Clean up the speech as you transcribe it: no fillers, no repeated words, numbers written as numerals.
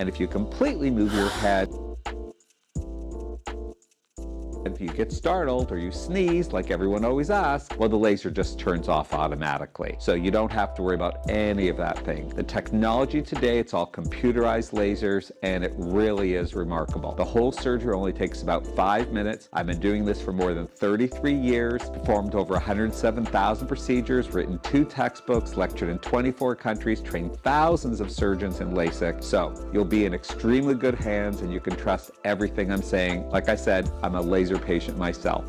And if you completely move your head, if you get startled or you sneeze like everyone always asks, well, the laser just turns off automatically. So you don't have to worry about any of that thing. The technology today, it's all computerized lasers, and it really is remarkable. The whole surgery only takes about 5 minutes. I've been doing this for more than 33 years, performed over 107,000 procedures, written 2 textbooks, lectured in 24 countries, trained thousands of surgeons in LASIK. So you'll be in extremely good hands, and you can trust everything I'm saying. Like I said, I'm a laser patient myself.